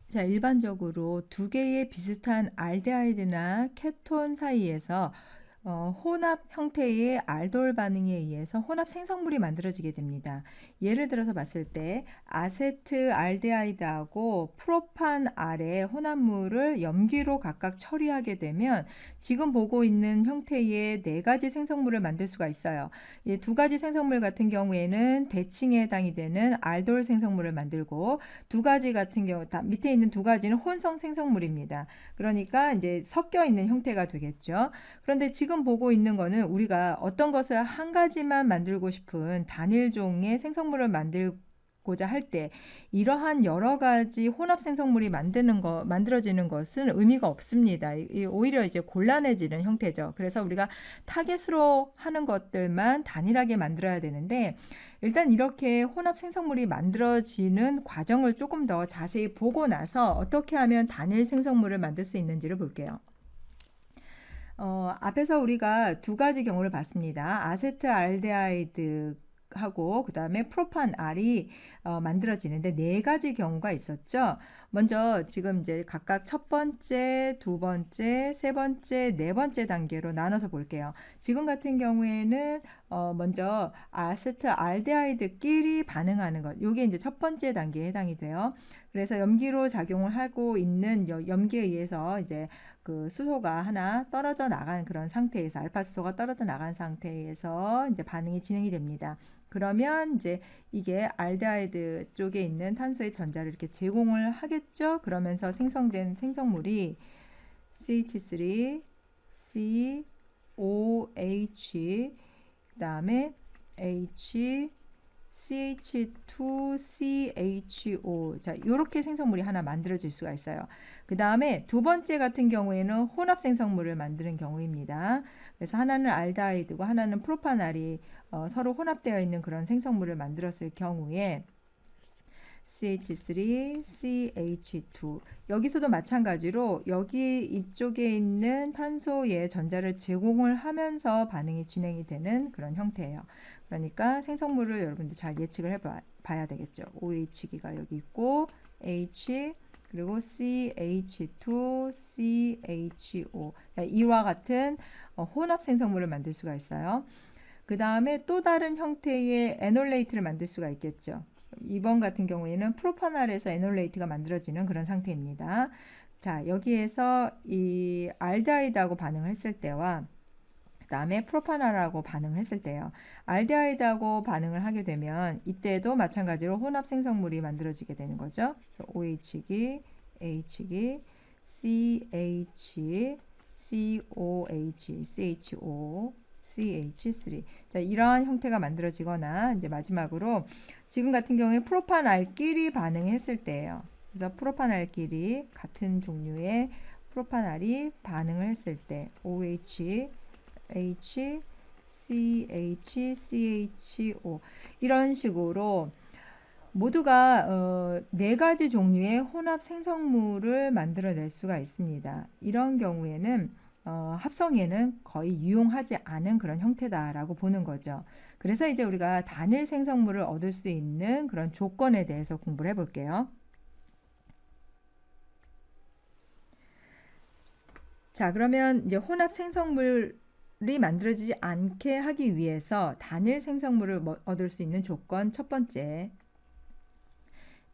자, 일반적으로 두 개의 비슷한 알데하이드나 케톤 사이에서 혼합 형태의 알돌 반응에 의해서 혼합 생성물이 만들어지게 됩니다. 예를 들어서 봤을 때 아세트 알데하이드하고 프로판알의 혼합물을 염기로 각각 처리하게 되면 지금 보고 있는 형태의 네 가지 생성물을 만들 수가 있어요. 이 두 가지 생성물 같은 경우에는 대칭에 해당이 되는 알돌 생성물을 만들고, 두 가지 같은 경우 밑에 있는 두 가지는 혼성 생성물입니다. 그러니까 이제 섞여 있는 형태가 되겠죠. 그런데 지금 보고 있는 거는 우리가 어떤 것을 한 가지만 만들고 싶은 단일종의 생성물을 만들고자 할 때 이러한 여러 가지 혼합 생성물이 만들어지는 것은 의미가 없습니다. 오히려 이제 곤란해지는 형태죠. 그래서 우리가 타겟으로 하는 것들만 단일하게 만들어야 되는데, 일단 이렇게 혼합 생성물이 만들어지는 과정을 조금 더 자세히 보고 나서 어떻게 하면 단일 생성물을 만들 수 있는지를 볼게요. 앞에서 우리가 두 가지 경우를 봤습니다. 아세트알데하이드 하고 그 다음에 프로판알이 만들어지는데 네 가지 경우가 있었죠. 먼저 지금 이제 각각 첫 번째, 두 번째, 세 번째, 네 번째 단계로 나눠서 볼게요. 지금 같은 경우에는 먼저 아세트알데하이드끼리 반응하는 것, 이게 이제 첫 번째 단계에 해당이 돼요. 그래서 염기로 작용을 하고 있는 염기에 의해서 이제 그 수소가 하나 떨어져 나간 그런 상태에서, 알파 수소가 떨어져 나간 상태에서 이제 반응이 진행이 됩니다. 그러면 이제 이게 알데하이드 쪽에 있는 탄소의 전자를 이렇게 제공을 하겠죠. 그러면서 생성된 생성물이 CH3, COH, 그다음에 H, CH2CHO. 자, 이렇게 생성물이 하나 만들어질 수가 있어요. 그 다음에 두 번째 같은 경우에는 혼합 생성물을 만드는 경우입니다. 그래서 하나는 알데하이드고 하나는 프로파날이 서로 혼합되어 있는 그런 생성물을 만들었을 경우에 CH3, CH2. 여기서도 마찬가지로 여기 이쪽에 있는 탄소의 전자를 제공을 하면서 반응이 진행이 되는 그런 형태예요. 그러니까 생성물을 여러분들 잘 예측을 해봐야 되겠죠. OH기가 여기 있고 H, 그리고 CH2, CHO. 이와 같은 혼합 생성물을 만들 수가 있어요. 그 다음에 또 다른 형태의 에놀레이트를 만들 수가 있겠죠. 이번 같은 경우에는 프로파날에서 에놀레이트가 만들어지는 그런 상태입니다. 자, 여기에서 이 알데하이드하고 반응을 했을 때와 그 다음에 프로파날하고 반응을 했을 때요. 알데하이드하고 반응을 하게 되면 이때도 마찬가지로 혼합 생성물이 만들어지게 되는 거죠. 그래서 OH기, H기, CH, COH, CHO, CH3. 자, 이러한 형태가 만들어지거나 이제 마지막으로 지금 같은 경우에 프로판알끼리 반응했을 때예요. 그래서 프로판알끼리 같은 종류의 프로판알이 반응을 했을 때 OH, H, CH, CHO 이런 식으로 모두가 네 가지 종류의 혼합 생성물을 만들어낼 수가 있습니다. 이런 경우에는 합성에는 거의 유용하지 않은 그런 형태다라고 보는 거죠. 그래서 이제 우리가 단일 생성물을 얻을 수 있는 그런 조건에 대해서 공부를 해볼게요. 자, 그러면 이제 혼합 생성물이 만들어지지 않게 하기 위해서 단일 생성물을 얻을 수 있는 조건 첫 번째,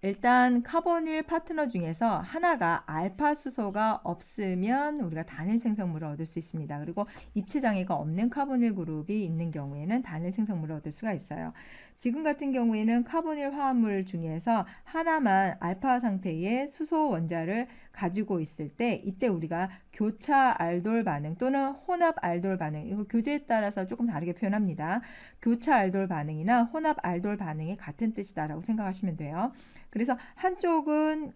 일단 카보닐 파트너 중에서 하나가 알파 수소가 없으면 우리가 단일 생성물을 얻을 수 있습니다. 그리고 입체 장애가 없는 카보닐 그룹이 있는 경우에는 단일 생성물을 얻을 수가 있어요. 지금 같은 경우에는 카보닐 화합물 중에서 하나만 알파 상태의 수소 원자를 가지고 있을 때, 이때 우리가 교차 알돌 반응 또는 혼합 알돌 반응, 이거 교재에 따라서 조금 다르게 표현합니다. 교차 알돌 반응이나 혼합 알돌 반응이 같은 뜻이다라고 생각하시면 돼요. 그래서 한쪽은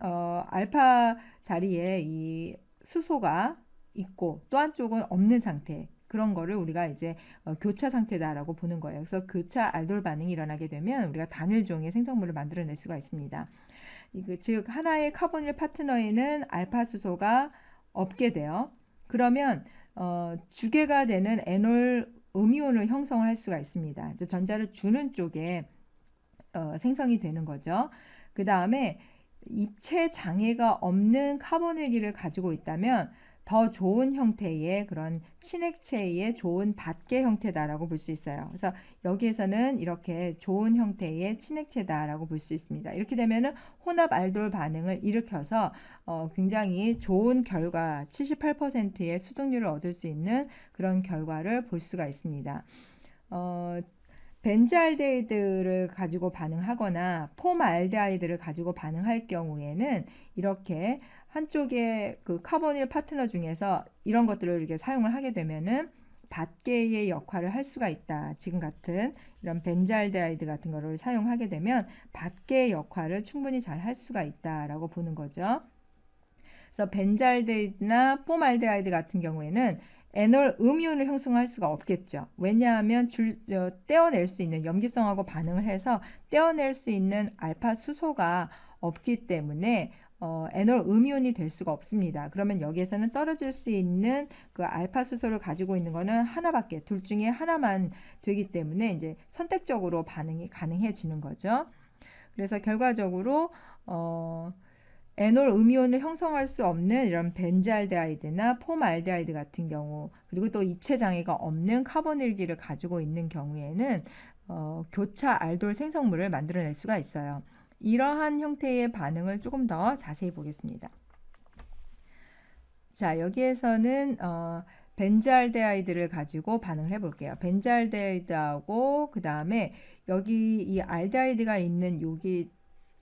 알파 자리에 이 수소가 있고 또 한쪽은 없는 상태, 그런 거를 우리가 이제 교차 상태다라고 보는 거예요. 그래서 교차 알돌 반응이 일어나게 되면 우리가 단일종의 생성물을 만들어낼 수가 있습니다. 즉 하나의 카보닐 파트너에는 알파 수소가 없게 돼요. 그러면 주계가 되는 에놀 음이온을 형성을 할 수가 있습니다. 전자를 주는 쪽에 생성이 되는 거죠. 그 다음에 입체 장애가 없는 카보닐기를 가지고 있다면 더 좋은 형태의 그런 친액체의 좋은 받계 형태다라고 볼 수 있어요. 그래서 여기에서는 이렇게 좋은 형태의 친액체다라고 볼 수 있습니다. 이렇게 되면은 혼합 알돌 반응을 일으켜서 굉장히 좋은 결과, 78%의 수득률을 얻을 수 있는 그런 결과를 볼 수가 있습니다. 벤즈알데히드를 가지고 반응하거나 폼알데하이드를 가지고 반응할 경우에는 이렇게 한쪽에 그 카보닐 파트너 중에서 이런 것들을 이렇게 사용을 하게 되면은 받계의 역할을 할 수가 있다. 지금 같은 이런 벤즈알데하이드 같은 거를 사용하게 되면 받계의 역할을 충분히 잘 할 수가 있다라고 보는 거죠. 그래서 벤잘데히드나 폼알데하이드 같은 경우에는 에놀 음이온을 형성할 수가 없겠죠. 왜냐하면 떼어낼 수 있는 염기성하고 반응을 해서 떼어낼 수 있는 알파 수소가 없기 때문에 에놀 음이온이 될 수가 없습니다. 그러면 여기에서는 떨어질 수 있는 그 알파 수소를 가지고 있는 거는 하나밖에, 둘 중에 하나만 되기 때문에 이제 선택적으로 반응이 가능해지는 거죠. 그래서 결과적으로 에놀 음이온을 형성할 수 없는 이런 벤즈알데하이드나 폼알데하이드 같은 경우, 그리고 또 입체 장애가 없는 카보닐기를 가지고 있는 경우에는 교차 알돌 생성물을 만들어낼 수가 있어요. 이러한 형태의 반응을 조금 더 자세히 보겠습니다. 자, 여기에서는 벤즈알데하이드를 가지고 반응을 해볼게요. 벤즈알데하이드하고 그 다음에 여기 이 알데하이드가 있는 여기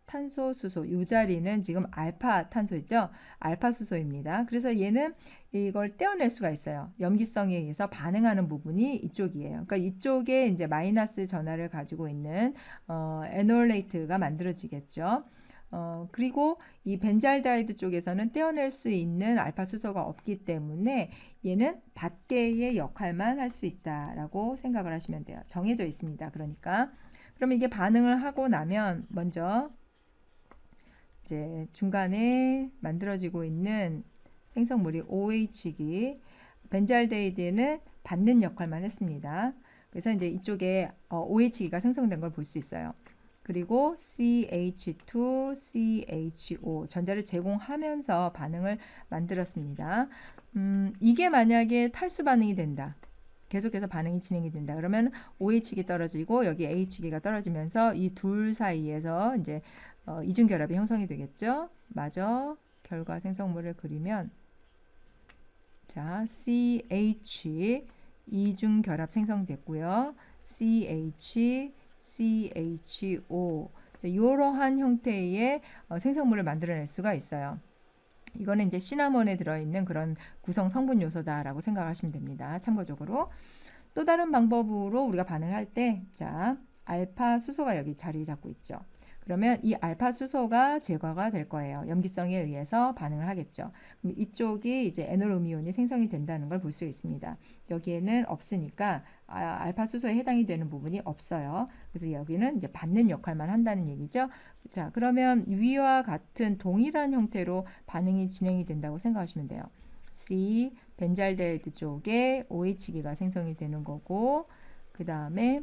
탄소, 수소, 이 자리는 지금 알파 탄소 있죠? 알파 수소입니다. 그래서 얘는 이걸 떼어낼 수가 있어요. 염기성에 의해서 반응하는 부분이 이쪽이에요. 그러니까 이쪽에 이제 마이너스 전하를 가지고 있는 에놀레이트가 만들어지겠죠. 그리고 이 벤잘데하이드 쪽에서는 떼어낼 수 있는 알파 수소가 없기 때문에 얘는 받계의 역할만 할 수 있다라고 생각을 하시면 돼요. 정해져 있습니다. 그러니까 그럼 이게 반응을 하고 나면 먼저 이제 중간에 만들어지고 있는 생성물이 OH기, 벤잘데히드는 받는 역할만 했습니다. 그래서 이제 이쪽에 OH기가 생성된 걸 볼 수 있어요. 그리고 CH2, CHO 전자를 제공하면서 반응을 만들었습니다. 이게 만약에 탈수 반응이 된다. 계속해서 반응이 진행이 된다. 그러면 OH기 떨어지고 여기 H기가 떨어지면서 이 둘 사이에서 이제 이중결합이 형성이 되겠죠. 마저 결과 생성물을 그리면 자, CH 이중결합 생성됐고요. CH, CHO 이러한 형태의 생성물을 만들어낼 수가 있어요. 이거는 이제 시나몬에 들어있는 그런 구성 성분 요소다라고 생각하시면 됩니다. 참고적으로 또 다른 방법으로 우리가 반응할 때, 자, 알파 수소가 여기 자리 잡고 있죠. 그러면 이 알파 수소가 제거가 될 거예요. 염기성에 의해서 반응을 하겠죠. 그럼 이쪽이 이제 에놀 음이온이 생성이 된다는 걸 볼 수 있습니다. 여기에는 없으니까 알파 수소에 해당이 되는 부분이 없어요. 그래서 여기는 이제 받는 역할만 한다는 얘기죠. 자, 그러면 위와 같은 동일한 형태로 반응이 진행이 된다고 생각하시면 돼요. C, 벤잘데히드 쪽에 OH기가 생성이 되는 거고, 그 다음에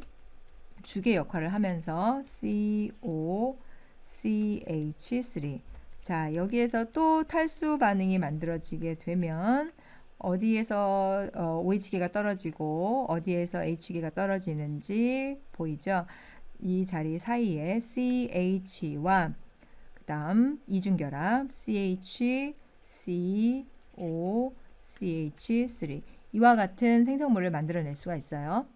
주계 역할을 하면서 CO, CH3. 자, 여기에서 또 탈수 반응이 만들어지게 되면 어디에서 OH기가 떨어지고 어디에서 H기가 떨어지는지 보이죠? 이 자리 사이에 CH와 그 다음 이중결합 CH, CO, CH3 이와 같은 생성물을 만들어낼 수가 있어요.